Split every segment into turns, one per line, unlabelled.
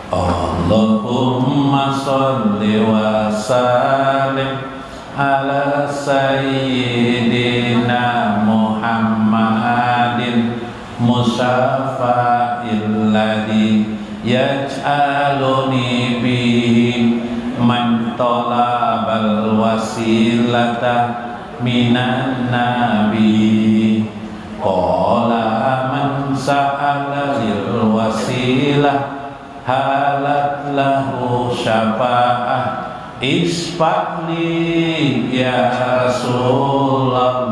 Allahumma sholli wa sallim ala sayyidina Muhammadin musyafa'il ladzi yaj'aluni bihi man talabal wasilata minan nabi. Qala man sa'ala lil wasilah halat lahu syafa'ah isfa'li ya Rasulullah.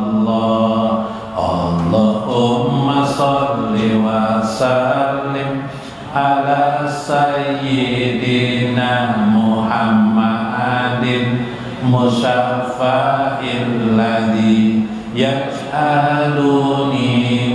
Allahumma sholli wa sallim ala sayyidina Muhammadin musyafa'il ladzi yaj'aluni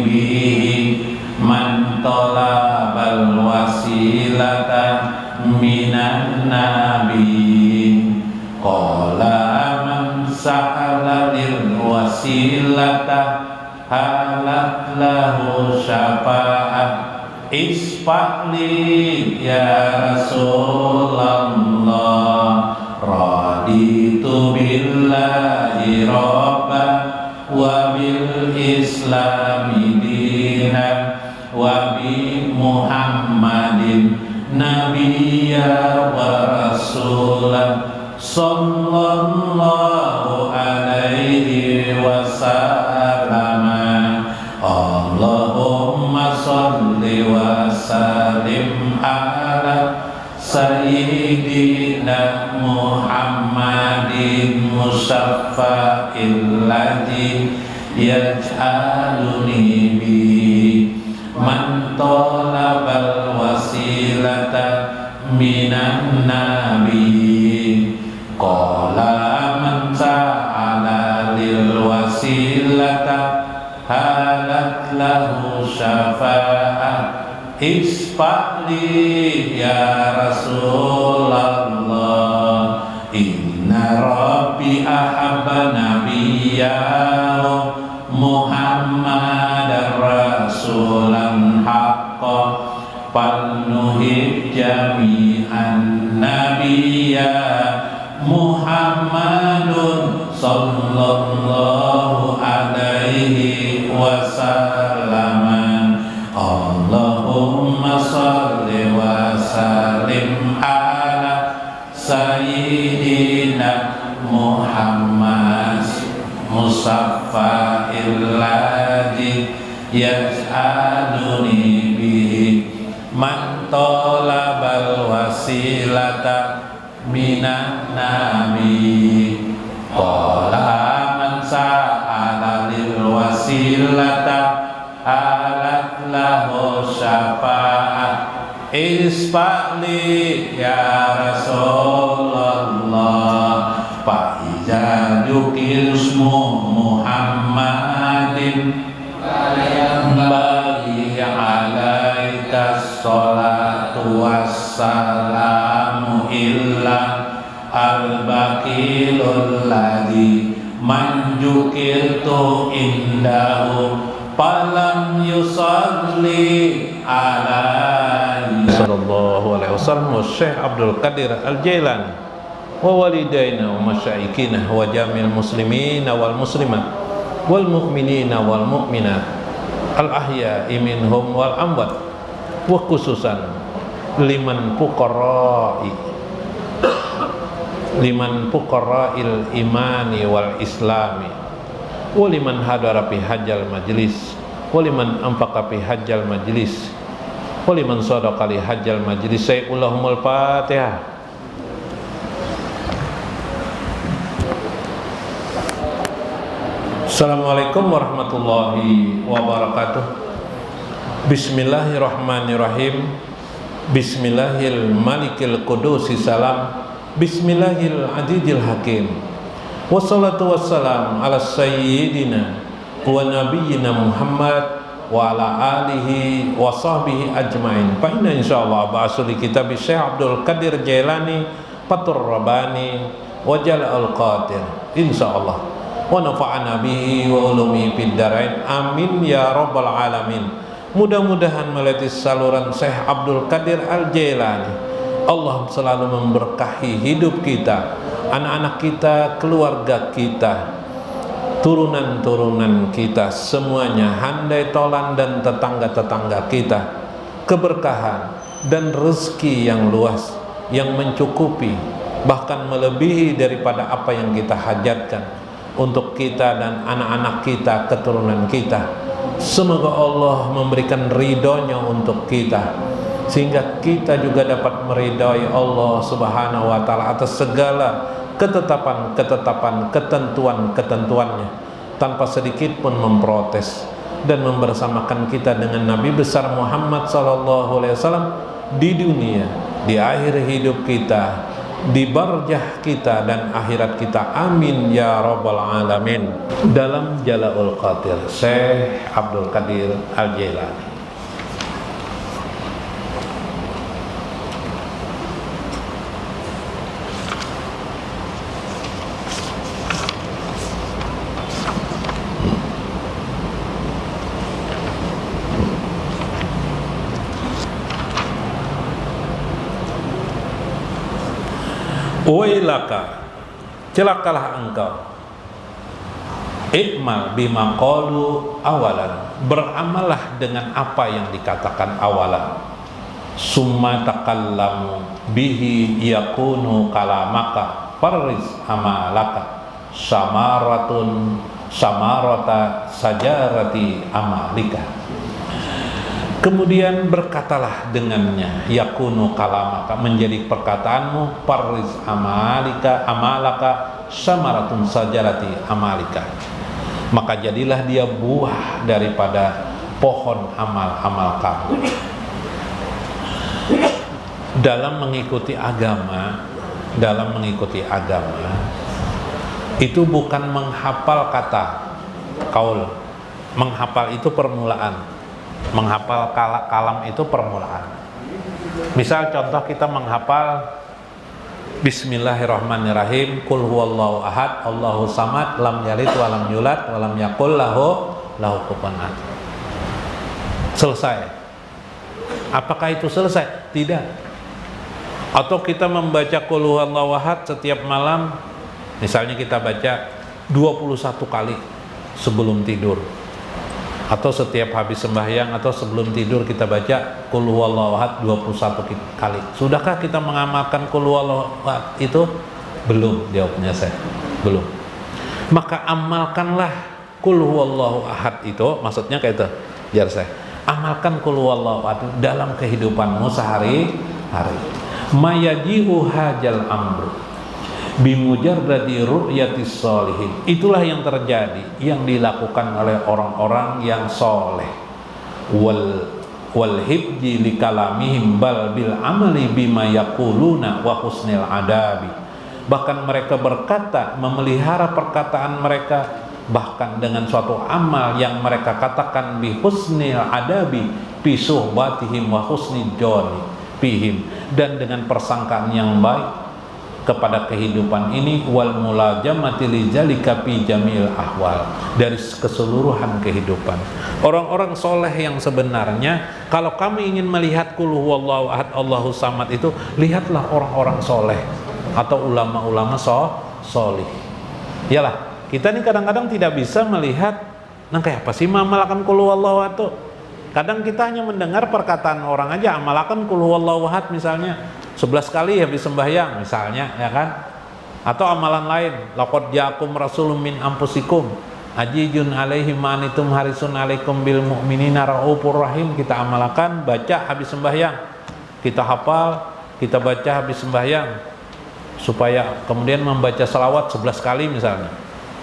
bihi man talabal wasilata minan nabi. Qala man sa'ala lil wasilata halat lahu syafa'ah isfa'li ya Rasulullah. Raditu billahi rabban wa bil islami dinan wa bi Muhammadin nabiyya wa rasulan sallallahu alaihi wasallam. Allahumma sholli wa sallim ala sayyidina Muhammadin musyafa'il ladzi yaj'aluni bihi man talabal wasilata minan nabi. Qala man sa'ala lil wasilata halat lahu syafa'ah isfa'li ya Rasulullah. Inna rabbi ahabba nabiyyahu Muhammadar rasulan haqqan falnuhib jami'an nabiyya Muhammadun sallallahu alaihi wasallam. Allahumma sholli wa sallim ala sayyidina Muhammad musaffa'il ladzi yaj'aluni bihi man talabal wasilata minan nabi. Qala man sa'ala lil wasilata halat lahu syafa'ah isfa'li ya Rasulullah. Fa iza dzukir ismu Muhammadin bagi alaika sholatu wassalamu illa al-baqilul ladzi man dzukirtu indahu falam yusalli alaihi sallallahu alaihi wasallam wa Syekh Abdul Qadir Al-Jailani wa walidaina wa masyayikhina wa jamil muslimina wal muslimat wal mu'minina wal mu'minat al ahya'i minhum wal amwat wa khususan liman fuqara'il imani wal islami wa liman hadara fi hajjal majlis wa liman anfaqa fi hajjal majlis wa liman sadaqa li hajjal majlis. Allahumul Fatihah. Assalamualaikum warahmatullahi wabarakatuh. Bismillahirrahmanirrahim. Bismillahil malikil qudusi salam. Bismillahil adidil hakim. Wassalatu wassalam ala sayyidina wa nabiyyina Muhammad wa ala alihi wa sahbihi ajmain. Fa inna insyaallah ba'asuli kitab Syekh Abdul Qadir Jailani Fatur Rabbani wa Jalal Qadir insyaallah. Wa nafa'ana bihi wa ulumi fid darain amin ya rabbal alamin. Mudah-mudahan melalui saluran Syekh Abdul Qadir Al-Jailani Allah selalu memberkahi hidup kita, anak-anak kita, keluarga kita, turunan-turunan kita, semuanya, handai tolan dan tetangga-tetangga kita, keberkahan dan rezeki yang luas, yang mencukupi, bahkan melebihi daripada apa yang kita hajatkan untuk kita dan anak-anak kita, keturunan kita. Semoga Allah memberikan ridhonya untuk kita, sehingga kita juga dapat meridhai Allah Subhanahu wa ta'ala atas segala ketetapan-ketetapan, ketentuan-ketentuannya, tanpa sedikit pun memprotes, dan membersamakan kita dengan Nabi besar Muhammad sallallahu alaihi wasallam di dunia, di akhir hidup kita, di barjah kita dan akhirat kita. Amin ya rabbal alamin. Dalam Jala'ul Qadir, Syekh Abdul Qadir Al-Jailani. Wailaka, celakalah engkau, ikmal bima qalu awalan, beramallah dengan apa yang dikatakan awalan, summa takallamu bihi yakunu kalamaka farris amalaka samarata sajarati amalika. Kemudian berkatalah dengannya, yakunu kalamaka, menjadi perkataanmu, parris amalaka samaratun sajarati amalika, maka jadilah dia buah daripada pohon amal-amal kamu. Dalam mengikuti agama, itu bukan menghafal kata kaul. Menghafal itu permulaan, menghafal kalam itu permulaan. Misal contoh kita menghafal Bismillahirrahmanirrahim, Qul huwallahu ahad, Allahu samad, lam yalid walam yulad walam yakul lahu kufuwan ahad. Selesai. Apakah itu selesai? Tidak. Atau kita membaca Qul huwallahu ahad setiap malam, misalnya kita baca 21 kali sebelum tidur, atau setiap habis sembahyang atau sebelum tidur kita baca Qul huwallahu ahad 21 kali. Sudahkah kita mengamalkan Qul huwallahu ahad itu? Belum, jawabnya saya. Belum. Maka amalkanlah Qul huwallahu ahad itu, maksudnya kayak itu. Biar saya amalkan Qul huwallahu ahad dalam kehidupanmu sehari-hari. Mayaji'u hajal amru bimujarradi ru'yatis sholihin. Itulah yang terjadi, yang dilakukan oleh orang-orang yang soleh. Wal hibji li kalamihim bal bil amali bima yaquluna wa husnil adabi. Bahkan mereka berkata, memelihara perkataan mereka, bahkan dengan suatu amal yang mereka katakan bi husnil adabi bi suhbatihim wa husnil joni bihim, dan dengan persangkaan yang baik kepada kehidupan ini, wal mulajamati lidzalika fi jamil ahwal, dari keseluruhan kehidupan. Orang-orang soleh yang sebenarnya, kalau kami ingin melihat Qul huwallahu ahad Allahu samad itu, lihatlah orang-orang soleh atau ulama-ulama solih. Iyalah, kita ini kadang-kadang tidak bisa melihat, nah kayak apa sih mengamalkan Qul huwallahu ahad tuh? Kadang kita hanya mendengar perkataan orang aja, amalkan Qul huwallahu ahad misalnya 11 kali habis sembahyang misalnya, ya kan? Atau amalan lain, laqad ja'akum rasulun min anfusikum ajizun alaihi ma antum harisun alaikum bil mu'minina raufur rahim. Kita amalkan, baca habis sembahyang, kita hafal, kita baca habis sembahyang, supaya kemudian membaca salawat 11 kali misalnya.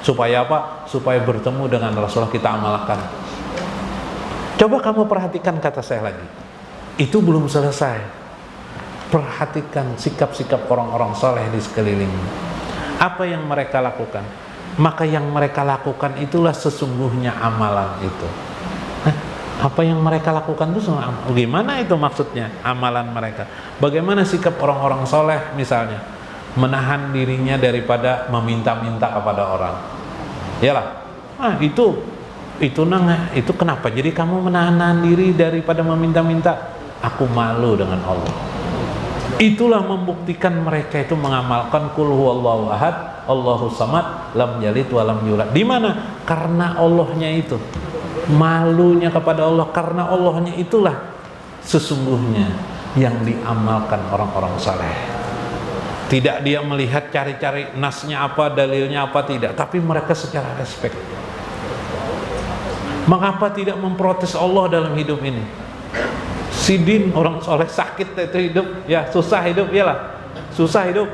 Supaya apa? Supaya bertemu dengan Rasulullah, kita amalkan. Coba kamu perhatikan kata saya lagi, itu belum selesai. Perhatikan sikap-sikap orang-orang soleh di sekelilingmu. Apa yang mereka lakukan? Maka yang mereka lakukan itulah sesungguhnya amalan itu. Apa yang mereka lakukan itu gimana itu maksudnya amalan mereka? Bagaimana sikap orang-orang soleh misalnya? Menahan dirinya daripada meminta-minta kepada orang. Yalah, itu kenapa? Jadi kamu menahan diri daripada meminta-minta? Aku malu dengan Allah. Itulah membuktikan mereka itu mengamalkan qul huwallahu ahad, Allahu samad, lam yalid wa lam yulad. Di mana? Karena Allahnya itu. Malunya kepada Allah, karena Allahnya itulah sesungguhnya yang diamalkan orang-orang saleh. Tidak dia melihat cari-cari nasnya apa, dalilnya apa, tidak, tapi mereka secara respek. Mengapa tidak memprotes Allah dalam hidup ini? Sidin orang soleh sakit itu hidup, ya susah hidup, iyalah susah hidup.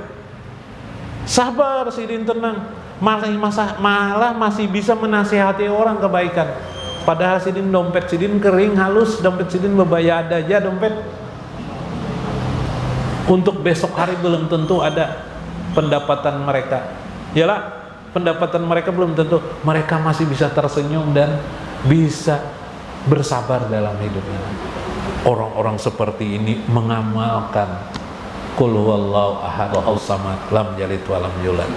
Sabar Sidin, tenang. Malah masih bisa menasihati orang kebaikan. Padahal Sidin dompet Sidin kering halus, dompet Sidin bebayar aja dompet. Untuk besok hari belum tentu ada pendapatan mereka. Iyalah pendapatan mereka belum tentu. Mereka masih bisa tersenyum dan bisa bersabar dalam hidup ini. Orang-orang seperti ini mengamalkan qul huwallahu ahad, Allahus samad, lam yalid wa lam yulad.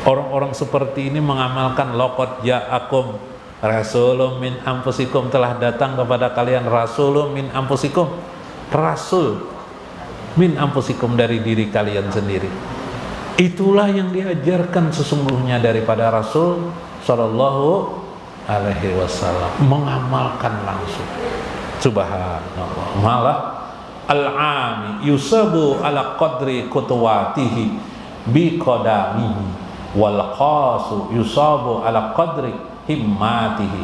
Orang-orang seperti ini mengamalkan laqad ja'akum rasulun min anfusikum, telah datang kepada kalian rasulun min anfusikum, rasul min anfusikum, dari diri kalian sendiri. Itulah yang diajarkan sesungguhnya daripada Rasul sallallahu alaihi wasallam, mengamalkan langsung. Subhanallah. Malah al-ami yusabu ala qadri kutwatihi bi qadamihi wal qasu yusabu ala qadri himmatihi.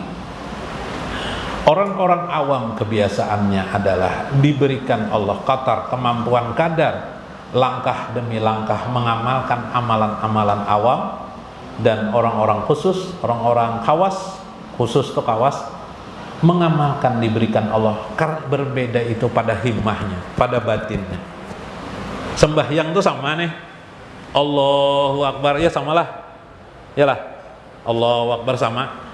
Orang-orang awam kebiasaannya adalah diberikan Allah qatar, kemampuan kadar, langkah demi langkah mengamalkan amalan-amalan awam, dan orang-orang khusus, orang-orang khawas, khusus tuh khawas, mengamalkan diberikan Allah. Karena berbeda itu pada himmahnya, pada batinnya. Sembahyang tuh sama nih, Allahu Akbar, ya samalah, yalah, Allahu Akbar sama.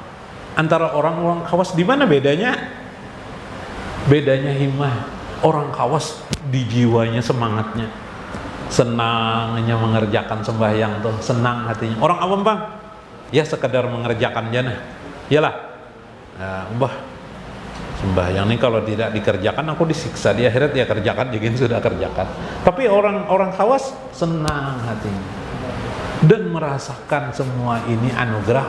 Antara orang-orang khawas di mana bedanya? Bedanya himmah. Orang khawas di jiwanya, semangatnya, senangnya mengerjakan sembahyang tuh, senang hatinya. Orang awam bang, ya sekedar mengerjakan jana, yalah, mbah sembahyang nih kalau tidak dikerjakan aku disiksa di akhirat, ya kerjakan, jadi sudah kerjakan. Tapi orang-orang khawas senang hatinya dan merasakan semua ini anugerah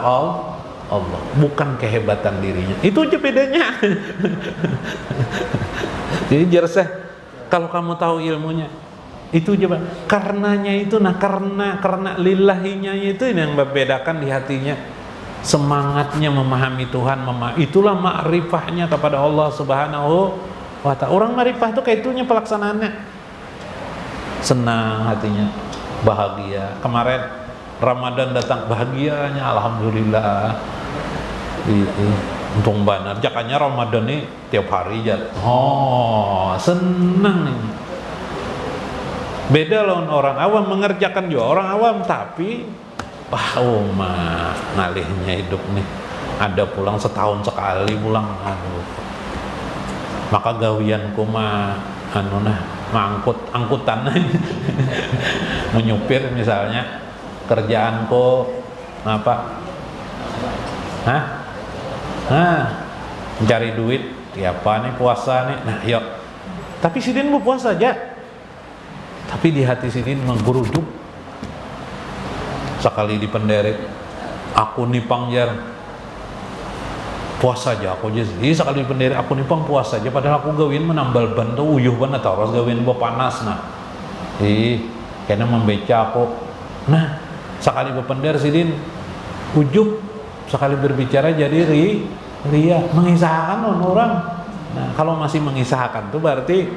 Allah, bukan kehebatan dirinya. Itu aja bedanya. Jadi jerseh, kalau kamu tahu ilmunya, itu aja, karenanya itu, nah karena lillahinya itu yang membedakan di hatinya. Semangatnya memahami Tuhan, itulah ma'rifahnya kepada Allah Subhanahu wa ta'ala. Orang ma'rifah itu kayak itunya pelaksanaannya. Senang hatinya, bahagia. Kemarin Ramadan datang, bahagianya alhamdulillah. Untung benar, jakanya Ramadan nih tiap hari aja. Oh, senang nih. Beda lawan orang awam, mengerjakan juga orang awam, tapi ngalihnya hidup nih, ada pulang setahun sekali pulang, maka gawianku mah angkutan menyupir misalnya, kerjaanku apa, mencari duit, tiapa nih puasa nih, nah yuk. Tapi Sidin mau puasa aja, tapi di hati Sidin menggerujuk. Sekali di penderit, aku nipang jar puasa aja aku aja. Jadi sekali di penderit aku nipang puasa aja, padahal aku gawin menambal ban tuh uyuh banget, terus gawin panas, nah kayaknya membeca aku. Nah sekali berpender Sidin ujub, sekali berbicara jadi ria, mengisahkan orang. Nah kalau masih mengisahkan tuh berarti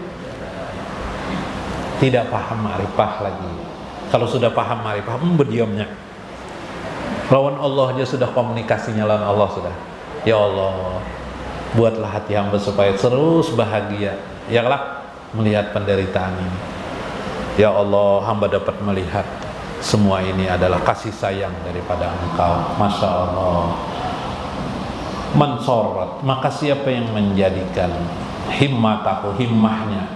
tidak paham ma'rifah lagi. Kalau sudah paham ma'rifah, berdiamnya. Lawan Allah aja sudah komunikasinya, lawan Allah sudah. Ya Allah, buatlah hati hamba supaya terus bahagia, ya kelak melihat penderitaan ini. Ya Allah, hamba dapat melihat semua ini adalah kasih sayang daripada Engkau. Masya Allah. Mansorat, maka siapa yang menjadikan himmataku, himmahnya,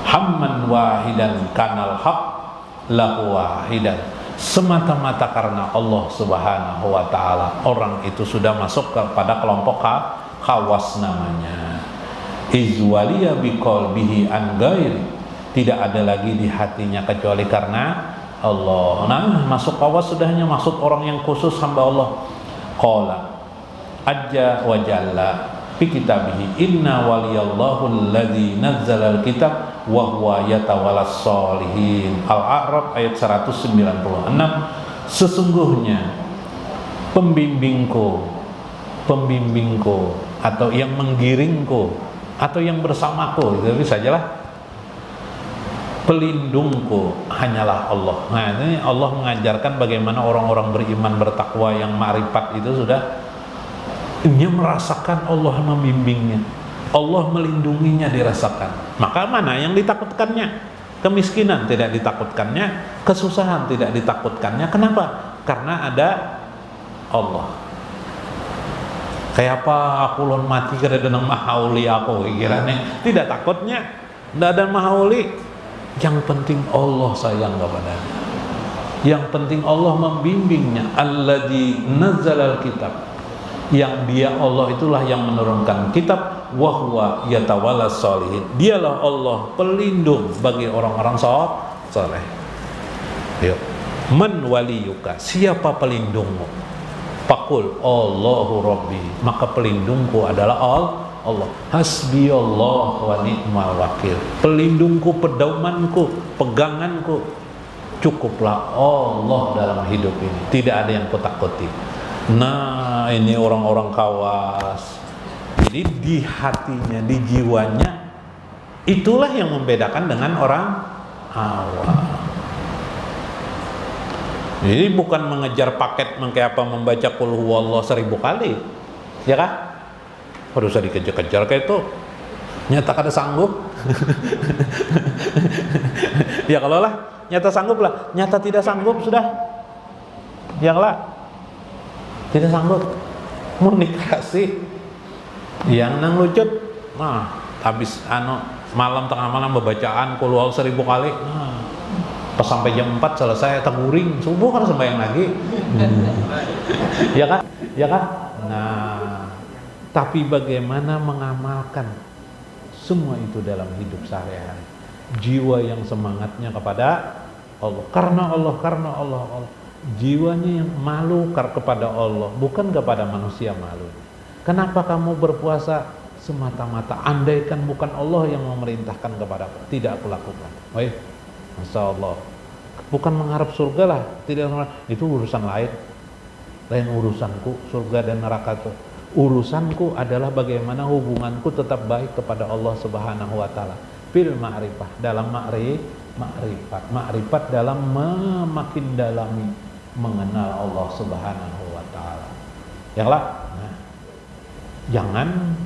hamman wahidan kanal haq lahu wahidan, semata-mata karena Allah Subhanahu wa ta'ala, orang itu sudah masuk kepada kelompok khawas namanya. Izwaliya biqalbihi an ghairi, tidak ada lagi di hatinya kecuali karena Allah. Nah, masuk kawas sudahnya, masuk orang yang khusus hamba Allah. Qala ajja wa jalla fi kitabihi inna waliyallahu alladzi nazzala alkitab wa huwa yatawallas sholihin. Al-A'raf ayat 196. Sesungguhnya pembimbingku atau yang menggiringku atau yang bersamaku, itu sajalah, pelindungku hanyalah Allah. Nah, ini Allah mengajarkan bagaimana orang-orang beriman bertakwa yang ma'rifat itu sudah dia merasakan Allah membimbingnya, Allah melindunginya dirasakan. Maka mana yang ditakutkannya? Kemiskinan tidak ditakutkannya, kesusahan tidak ditakutkannya. Kenapa? Karena ada Allah. Kayak apa aku lon mati kada denang mahauli aku kirane tidak takutnya, tidak ada mahauli. Yang penting Allah sayang kepadanya, yang penting Allah membimbingnya. Alladzi nazzalal kitab, yang dia Allah itulah yang menurunkan kitab. Wa huwa yatawallas sholihin, dialah Allah pelindung bagi orang-orang saleh. Yuk, man waliyuka, siapa pelindungmu? Faqul Allahu Rabbi, maka pelindungku adalah Allah. Hasbi Allah wa ni'mal wakil, pelindungku, pedomanku, peganganku, cukuplah Allah dalam hidup ini, tidak ada yang kutakuti. Nah, ini orang-orang kawas. Jadi di hatinya, di jiwanya, itulah yang membedakan dengan orang awam. Jadi bukan mengejar paket kayak apa membaca qul huwallahu 1000 kali, ya kan? Harus dikejar-kejar kayak itu. Nyata kada sanggup. Ya kalau lah nyata sanggup lah, nyata tidak sanggup sudah. Yang lah tidak sanggup. Mau dikasih yang nang lucut. Nah, habis malam tengah malam bacaan qul huwallahu 1000 kali. Nah, pas sampai jam 4 selesai teguring, subuh kan sembahyang lagi. Ya kan? Ya kan? Nah, tapi bagaimana mengamalkan semua itu dalam hidup sehari-hari? Jiwa yang semangatnya kepada Allah, karena Allah. Jiwanya yang malu kepada Allah, bukan kepada manusia malu. Kenapa kamu berpuasa? Semata-mata andaikan bukan Allah yang memerintahkan kepadaku, tidak aku lakukan. Baik. Masya Allah, bukan mengharap surga lah, tidak, itu urusan lain urusanku surga dan neraka itu. Urusanku adalah bagaimana hubunganku tetap baik kepada Allah Subhanahu wa taala. Fil ma'rifah, dalam ma'rifat dalam makin dalami mengenal Allah Subhanahu wa taala. Ya lah. Nah, jangan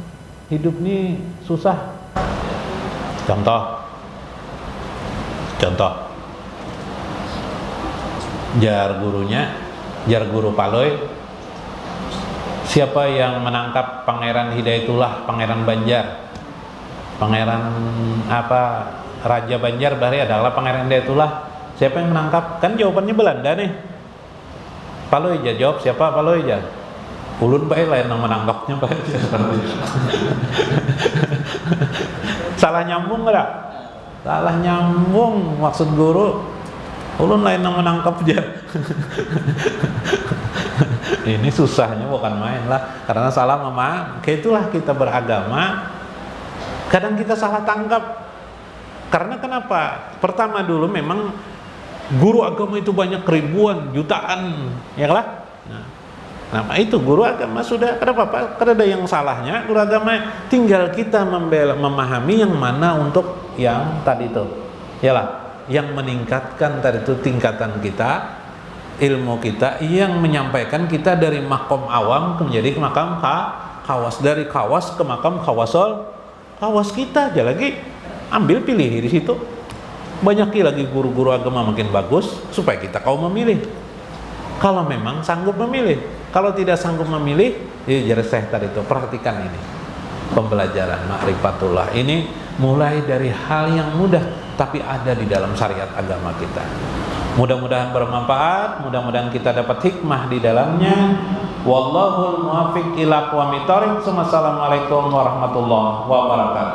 hidup ini susah. Contoh jar guru Paloy, siapa yang menangkap Pangeran Hidayatullah, Pangeran Banjar, Pangeran Raja Banjar Bahari adalah Pangeran Hidayatullah. Siapa yang menangkap? Kan jawabannya Belanda nih. Paloy aja jawab, siapa Paloy aja? Ulun bae lain yang menangkapnya bae. Salah nyambung enggak? Salah nyambung maksud guru. Ulun lain yang menangkap aja. Ini susahnya bukan main lah, karena salah memang. Kayak itulah kita beragama. Kadang kita salah tangkap. Karena kenapa? Pertama dulu memang guru agama itu banyak, ribuan, jutaan, ya lah. Nah, itu guru agama sudah ada apa-apa, ada yang salahnya guru agama. Tinggal kita memahami yang mana untuk yang tadi itu, yalah, yang meningkatkan tadi itu tingkatan kita, ilmu kita, yang menyampaikan kita dari makom awam menjadi ke makam kawas, dari kawas ke makam kawas kita aja lagi ambil pilih di situ. Banyak lagi guru-guru agama makin bagus supaya kita kau memilih. Kalau memang sanggup memilih. Kalau tidak sanggup memilih, ya jadi saya tadi itu perhatikan ini pembelajaran ma'rifatullah ini mulai dari hal yang mudah tapi ada di dalam syariat agama kita. Mudah-mudahan bermanfaat, mudah-mudahan kita dapat hikmah di dalamnya. Wallahul muwaffiq ila aqwamit thoriq. Wassalamualaikum warahmatullahi wabarakatuh.